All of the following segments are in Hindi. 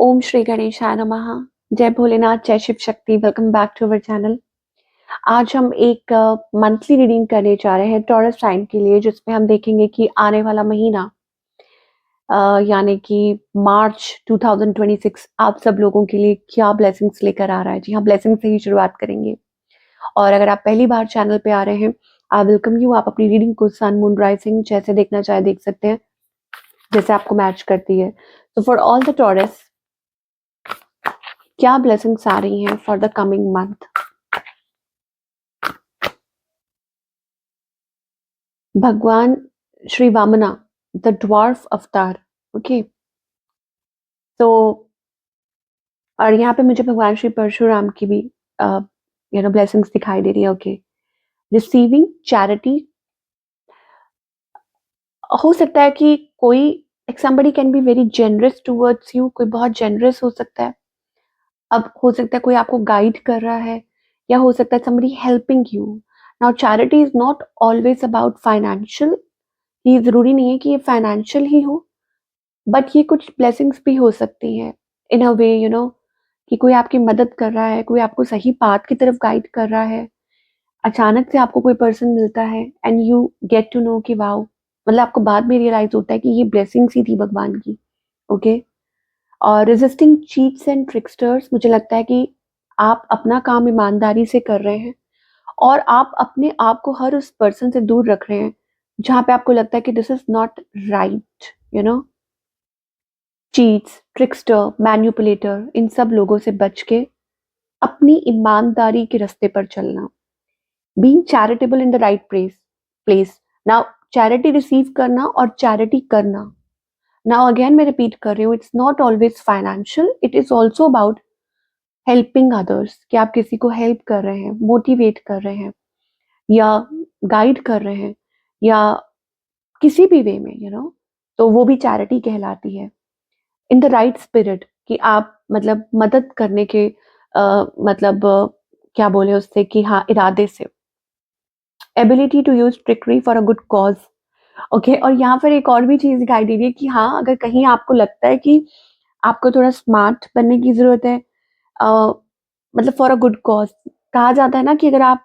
ओम श्री गणेशाय नमः। जय भोलेनाथ, जय Shiv Shakti. Welcome back to our channel. आज हम एक मंथली रीडिंग करने जा रहे हैं टॉरस साइन के लिए, जिसमें हम देखेंगे कि आने वाला महीना यानी कि मार्च 2026 आप सब लोगों के लिए क्या ब्लेसिंग्स लेकर आ रहा है। जी हाँ, ब्लेसिंग से ही शुरुआत करेंगे। और अगर आप पहली बार चैनल पे आ रहे हैं, आई वेलकम यू। आप अपनी रीडिंग को सन, मून, राइजिंग जैसे देखना चाहे देख सकते हैं, जैसे आपको मैच करती है। तो फॉर ऑल द टॉरस, क्या ब्लेसिंग्स आ रही हैं फॉर द कमिंग मंथ। भगवान श्री वामना, द ड्वार्फ अवतार। ओके, तो और यहाँ पे मुझे भगवान श्री परशुराम की भी ब्लेसिंग्स दिखाई दे रही है। Okay, receiving charity. हो सकता है कि कोई somebody can be very generous towards you, कोई बहुत जेनरस हो सकता है। अब हो सकता है कोई आपको गाइड कर रहा है, या हो सकता है somebody helping you. Now charity is not always about financial. ये जरूरी नहीं है कि ये फाइनेंशियल ही हो, बट ये कुछ ब्लेसिंग्स भी हो सकती हैं इन अ वे, कि कोई आपकी मदद कर रहा है, कोई आपको सही पाथ की तरफ गाइड कर रहा है। अचानक से आपको कोई पर्सन मिलता है and you get to know कि वाओ, मतलब आपको बाद में रियलाइज होता है कि ये ब्लेसिंग्स ही थी भगवान की। ओके, और रेजिस्टिंग चीट्स एंड ट्रिक्स्टर्स, मुझे लगता है कि आप अपना काम ईमानदारी से कर रहे हैं और आप अपने आप को हर उस पर्सन से दूर रख रहे हैं जहां पे आपको लगता है कि this is not right. Cheats, trickster, manipulator, इन सब लोगों से बच के अपनी ईमानदारी के रास्ते पर चलना। Being charitable in the right place. Now charity receive करना और चैरिटी करना, नाउ अगेन मैं रिपीट कर रही हूँ, it's not always financial, it is also about helping others. कि आप किसी को हेल्प कर रहे हैं, मोटिवेट कर रहे हैं, या गाइड कर रहे हैं, या किसी भी वे में, तो वो भी चैरिटी कहलाती है। इन द राइट स्पिरिट, कि आप मतलब मदद करने के मतलब क्या बोले उससे, कि हाँ, इरादे से। Ability to use trickery for a good cause. Okay, और यहाँ पर एक और भी चीज दिखाई दे रही है कि हाँ, अगर कहीं आपको लगता है कि आपको थोड़ा स्मार्ट बनने की जरूरत है, मतलब फॉर अ गुड कॉज। कहा जाता है ना कि अगर आप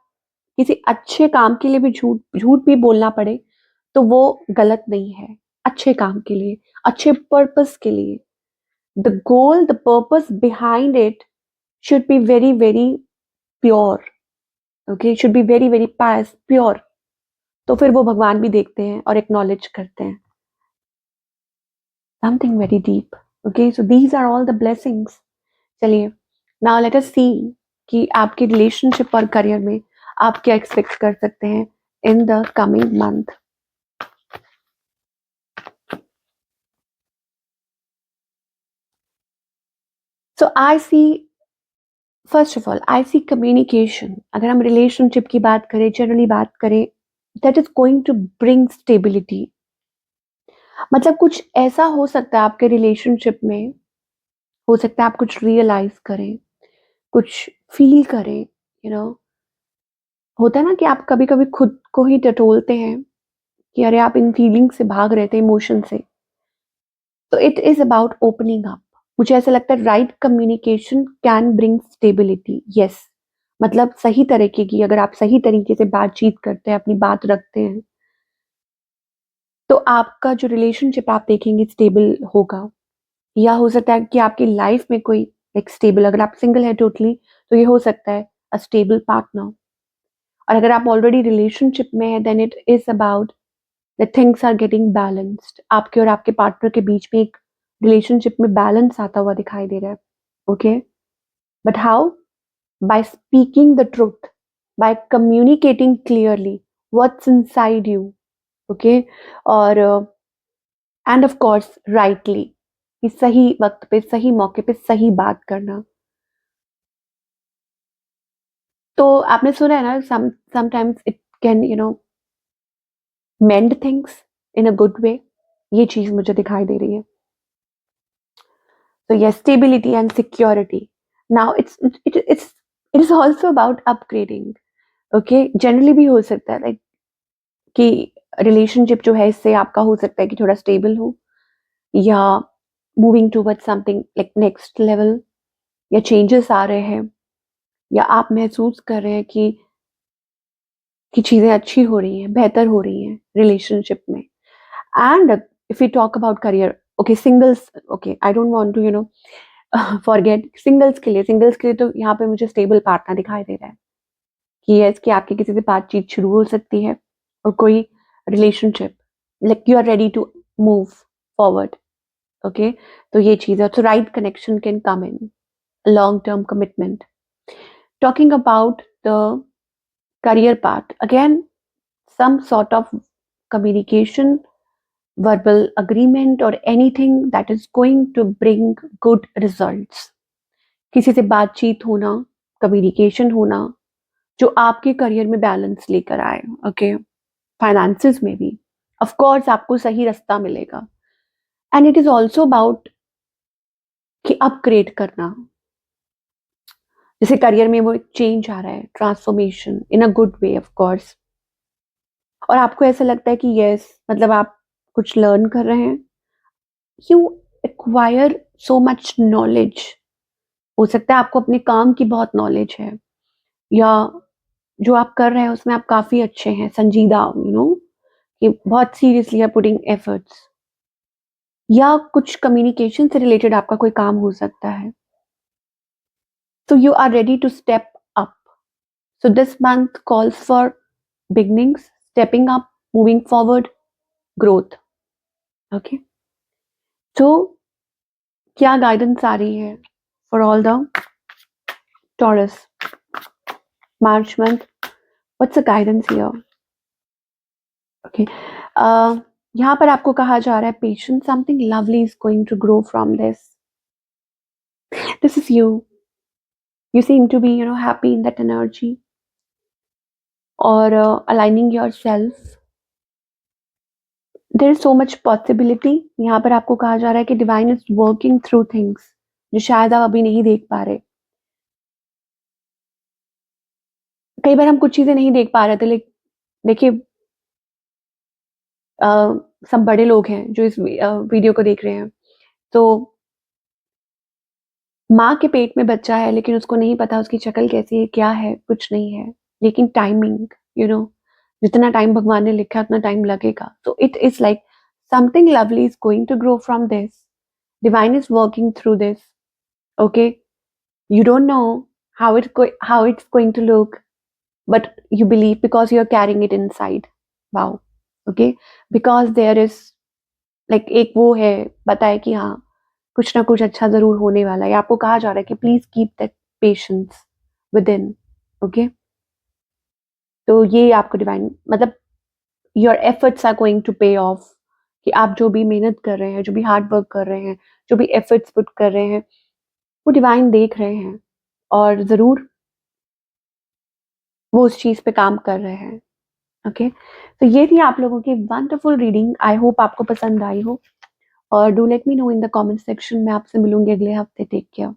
किसी अच्छे काम के लिए भी झूठ झूठ भी बोलना पड़े तो वो गलत नहीं है। अच्छे काम के लिए, अच्छे पर्पस के लिए, the goal, the purpose behind it should be very, very pure. Okay, it should be very, very pious, pure. तो फिर वो भगवान भी देखते हैं और एक्नॉलेज करते हैं। Something very deep. Okay, so these are all the blessings. चलिए, now let us see कि आपके रिलेशनशिप और करियर में आप क्या एक्सपेक्ट कर सकते हैं in the coming month. So I see, first of all I see communication. अगर हम रिलेशनशिप की बात करें, जनरली बात करें, that is going to bring stability. मतलब कुछ ऐसा हो सकता है आपके रिलेशनशिप में, हो सकता है आप कुछ रियलाइज करें, कुछ फील करें। होता है ना कि आप कभी कभी खुद को ही टटोलते हैं कि अरे आप इन फीलिंग से भाग रहे थे, इमोशन से। तो it is about opening up. मुझे ऐसा लगता है right communication can bring stability. Yes, मतलब सही तरीके की, अगर आप सही तरीके से बातचीत करते हैं, अपनी बात रखते हैं, तो आपका जो रिलेशनशिप आप देखेंगे स्टेबल होगा। या हो सकता है कि आपकी लाइफ में कोई एक स्टेबल, अगर आप सिंगल है टोटली, तो ये हो सकता है अ स्टेबल पार्टनर। और अगर आप ऑलरेडी रिलेशनशिप में है, then it is about the things are getting balanced. आपके और आपके पार्टनर के बीच में एक रिलेशनशिप में बैलेंस आता हुआ दिखाई दे रहा है। Okay, but how? by speaking the truth, by communicating clearly what's inside you. Okay, और एंड ऑफ कोर्स राइटली, कि सही वक्त पे, सही मौके पे सही बात करना। तो आपने सुना है ना, sometimes it can mend things in a good way. ये चीज मुझे दिखाई दे रही है। तो yes, stability and security. Now it is also about upgrading. Okay, generally भी हो सकता है लाइक कि रिलेशनशिप जो है इससे आपका हो सकता है कि थोड़ा स्टेबल हो, या moving toward something like next level, या चेंजेस आ रहे हैं, या आप महसूस कर रहे हैं कि चीजें अच्छी हो रही हैं, बेहतर हो रही हैं रिलेशनशिप में. And if you talk about career, okay singles, okay I don't want to forget singles के लिए तो यहाँ पे मुझे स्टेबल पार्टनर दिखाई दे रहा है कि यस, कि आपकी किसी से बातचीत शुरू हो सकती है और कोई relationship, like you are ready to move forward. Okay, तो ये चीज है. तो right connection can come in, long term commitment. Talking about the career path, again some sort of communication, verbal agreement or anything that is going to bring good results. किसी से बातचीत होना, कम्युनिकेशन होना, जो आपके करियर में बैलेंस लेकर आए. ओके, फाइनेंसेस में भी ऑफ कोर्स आपको सही रास्ता मिलेगा. And it is also about कि अपग्रेड करना. जैसे करियर में वो एक चेंज आ रहा है, transformation in a good way of course, और आपको ऐसा लगता है कि यस, मतलब आप कुछ लर्न कर रहे हैं, you acquire so much knowledge. हो सकता है आपको अपने काम की बहुत नॉलेज है, या जो आप कर रहे हैं उसमें आप काफी अच्छे हैं, संजीदा, कि बहुत सीरियसली आर पुटिंग एफर्ट्स, या कुछ कम्युनिकेशन से रिलेटेड आपका कोई काम हो सकता है. So you are ready to step up. So this month calls for beginnings, stepping up, moving forward, growth. Okay. So क्या गाइडेंस आ रही है for all the Taurus March month? What's the guidance here? Okay, यहाँ पर आपको कहा जा रहा है patience, something lovely is going to grow from this. This is you. You seem to be, happy in that energy, or aligning yourself. There is so much possibility. यहाँ पर आपको कहा जा रहा है कि divine is working through things जो शायद आप अभी नहीं देख पा रहे. कई बार हम कुछ चीजें नहीं देख पा रहे थे, लेकिन देखिए, सब बड़े लोग हैं जो इस वीडियो को देख रहे हैं, तो माँ के पेट में बच्चा है लेकिन उसको नहीं पता उसकी शक्ल कैसी है, क्या है, कुछ नहीं है, लेकिन टाइमिंग, जितना टाइम भगवान ने लिखा उतना टाइम लगेगा. तो it is like something lovely is going to grow from this. Divine is working through this. Okay, you don't know how it's going to look, but you believe because you're carrying it inside. Wow. Okay, because there is like एक वो है, बताए कि हाँ कुछ ना कुछ अच्छा जरूर होने वाला है. आपको कहा जा रहा है कि please keep that patience within. Okay, तो ये आपको डिवाइन, मतलब your efforts are going to pay off, कि आप जो भी मेहनत कर रहे हैं, जो भी हार्ड वर्क कर रहे हैं, जो भी एफर्ट्स पुट कर रहे हैं, वो डिवाइन देख रहे हैं और जरूर वो उस चीज पे काम कर रहे हैं. ओके, तो ये थी आप लोगों की वंडरफुल रीडिंग. आई होप आपको पसंद आई हो, और do let me know in the comment section. मैं आपसे मिलूंगी अगले हफ्ते. Take care.